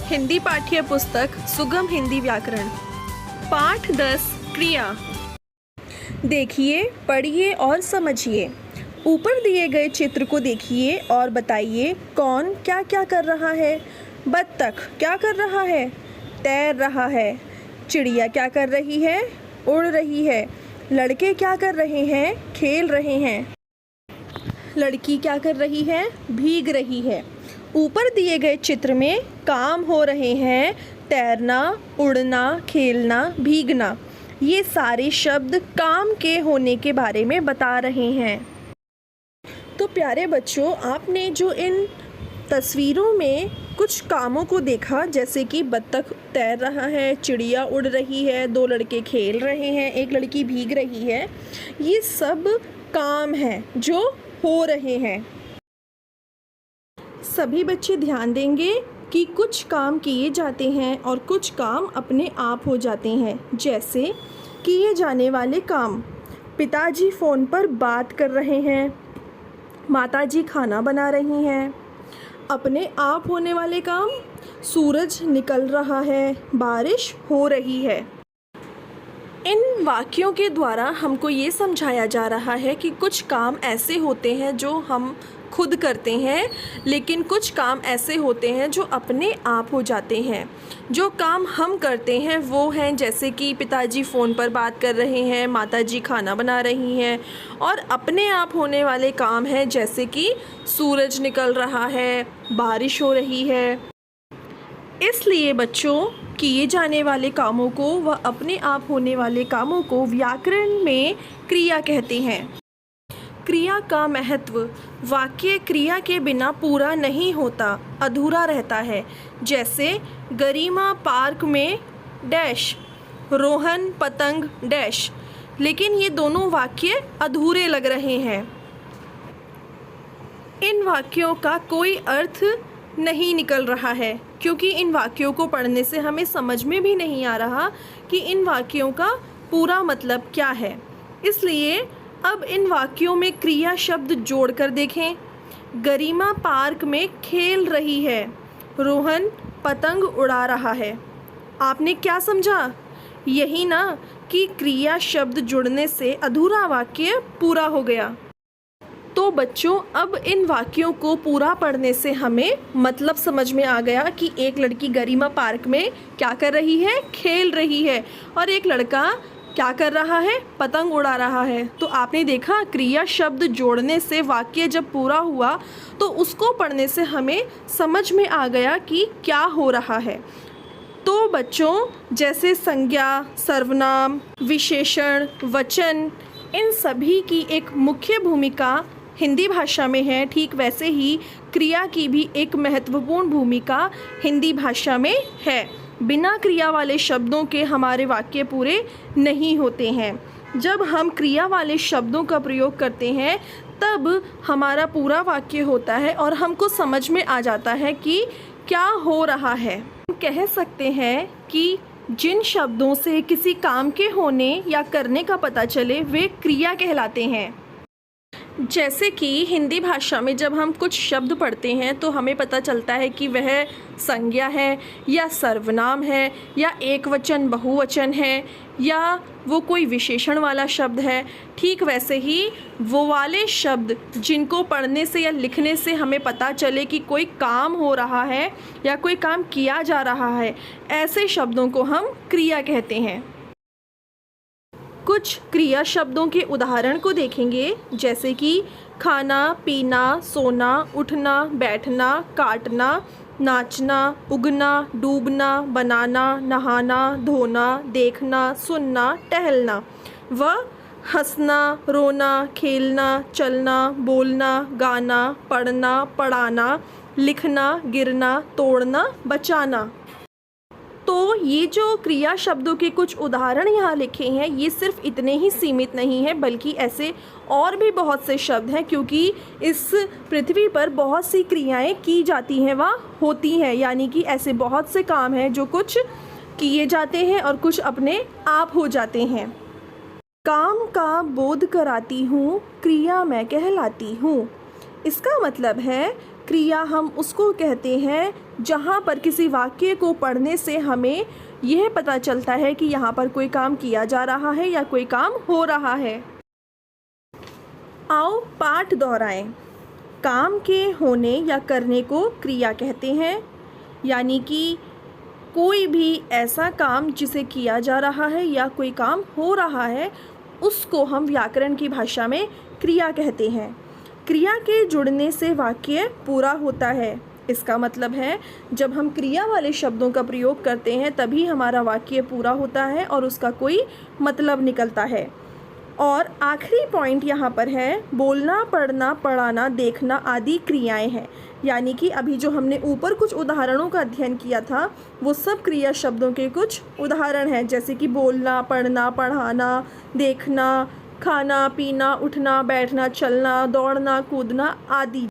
हिंदी पाठ्य पुस्तक सुगम हिंदी व्याकरण पाठ 10 क्रिया। देखिए, पढ़िए और समझिए। ऊपर दिए गए चित्र को देखिए और बताइए कौन क्या क्या कर रहा है। बत्तख क्या कर रहा है? तैर रहा है। चिड़िया क्या कर रही है? उड़ रही है। लड़के क्या कर रहे हैं? खेल रहे हैं। लड़की क्या कर रही है? भीग रही है। ऊपर दिए गए चित्र में काम हो रहे हैं तैरना, उड़ना, खेलना, भीगना। ये सारे शब्द काम के होने के बारे में बता रहे हैं। तो प्यारे बच्चों, आपने जो इन तस्वीरों में कुछ कामों को देखा, जैसे कि बत्तख तैर रहा है, चिड़िया उड़ रही है, दो लड़के खेल रहे हैं, एक लड़की भीग रही है, ये सब काम हैं जो हो रहे हैं। सभी बच्चे ध्यान देंगे कि कुछ काम किए जाते हैं और कुछ काम अपने आप हो जाते हैं। जैसे किए जाने वाले काम, पिताजी फ़ोन पर बात कर रहे हैं, माताजी खाना बना रही हैं। अपने आप होने वाले काम, सूरज निकल रहा है, बारिश हो रही है। इन वाक्यों के द्वारा हमको ये समझाया जा रहा है कि कुछ काम ऐसे होते हैं जो हम खुद करते हैं, लेकिन कुछ काम ऐसे होते हैं जो अपने आप हो जाते हैं। जो काम हम करते हैं वो हैं जैसे कि पिताजी फ़ोन पर बात कर रहे हैं, माताजी खाना बना रही हैं, और अपने आप होने वाले काम हैं जैसे कि सूरज निकल रहा है, बारिश हो रही है। इसलिए बच्चों, किए जाने वाले कामों को व अपने आप होने वाले कामों को व्याकरण में क्रिया कहते हैं। क्रिया का महत्व, वाक्य क्रिया के बिना पूरा नहीं होता, अधूरा रहता है। जैसे गरिमा पार्क में डैश, रोहन पतंग डैश, लेकिन ये दोनों वाक्य अधूरे लग रहे हैं। इन वाक्यों का कोई अर्थ नहीं निकल रहा है, क्योंकि इन वाक्यों को पढ़ने से हमें समझ में भी नहीं आ रहा कि इन वाक्यों का पूरा मतलब क्या है। इसलिए अब इन वाक्यों में क्रिया शब्द जोड़कर देखें। गरिमा पार्क में खेल रही है, रोहन पतंग उड़ा रहा है। आपने क्या समझा? यही ना कि क्रिया शब्द जुड़ने से अधूरा वाक्य पूरा हो गया। तो बच्चों, अब इन वाक्यों को पूरा पढ़ने से हमें मतलब समझ में आ गया कि एक लड़की गरिमा पार्क में क्या कर रही है? खेल रही है। और एक लड़का क्या कर रहा है? पतंग उड़ा रहा है। तो आपने देखा, क्रिया शब्द जोड़ने से वाक्य जब पूरा हुआ तो उसको पढ़ने से हमें समझ में आ गया कि क्या हो रहा है। तो बच्चों, जैसे संज्ञा, सर्वनाम, विशेषण, वचन, इन सभी की एक मुख्य भूमिका हिंदी भाषा में है, ठीक वैसे ही क्रिया की भी एक महत्वपूर्ण भूमिका हिंदी भाषा में है। बिना क्रिया वाले शब्दों के हमारे वाक्य पूरे नहीं होते हैं। जब हम क्रिया वाले शब्दों का प्रयोग करते हैं तब हमारा पूरा वाक्य होता है और हमको समझ में आ जाता है कि क्या हो रहा है। हम कह सकते हैं कि जिन शब्दों से किसी काम के होने या करने का पता चले वे क्रिया कहलाते हैं। जैसे कि हिंदी भाषा में जब हम कुछ शब्द पढ़ते हैं तो हमें पता चलता है कि वह संज्ञा है या सर्वनाम है या एक वचन बहुवचन है या वो कोई विशेषण वाला शब्द है। ठीक वैसे ही वो वाले शब्द जिनको पढ़ने से या लिखने से हमें पता चले कि कोई काम हो रहा है या कोई काम किया जा रहा है, ऐसे शब्दों को हम क्रिया कहते हैं। कुछ क्रिया शब्दों के उदाहरण को देखेंगे, जैसे कि खाना, पीना, सोना, उठना, बैठना, काटना, नाचना, उगना, डूबना, बनाना, नहाना, धोना, देखना, सुनना, टहलना, व हंसना, रोना, खेलना, चलना, बोलना, गाना, पढ़ना, पढ़ाना, लिखना, गिरना, तोड़ना, बचाना। तो ये जो क्रिया शब्दों के कुछ उदाहरण यहाँ लिखे हैं, ये सिर्फ इतने ही सीमित नहीं है, बल्कि ऐसे और भी बहुत से शब्द हैं, क्योंकि इस पृथ्वी पर बहुत सी क्रियाएं की जाती हैं व होती हैं। यानी कि ऐसे बहुत से काम हैं जो कुछ किए जाते हैं और कुछ अपने आप हो जाते हैं। काम का बोध कराती हूँ, क्रिया मैं कहलाती हूँ। इसका मतलब है क्रिया हम उसको कहते हैं जहाँ पर किसी वाक्य को पढ़ने से हमें यह पता चलता है कि यहाँ पर कोई काम किया जा रहा है या कोई काम हो रहा है। आओ पाठ दोहराएं। काम के होने या करने को क्रिया कहते हैं, यानी कि कोई भी ऐसा काम जिसे किया जा रहा है या कोई काम हो रहा है उसको हम व्याकरण की भाषा में क्रिया कहते हैं। क्रिया के जुड़ने से वाक्य पूरा होता है। इसका मतलब है जब हम क्रिया वाले शब्दों का प्रयोग करते हैं तभी हमारा वाक्य पूरा होता है और उसका कोई मतलब निकलता है। और आखिरी पॉइंट यहाँ पर है, बोलना, पढ़ना, पढ़ाना, देखना आदि क्रियाएं हैं। यानी कि अभी जो हमने ऊपर कुछ उदाहरणों का अध्ययन किया था वो सब क्रिया शब्दों के कुछ उदाहरण हैं, जैसे कि बोलना, पढ़ना, पढ़ाना, देखना, खाना, पीना, उठना, बैठना, चलना, दौड़ना, कूदना आदि।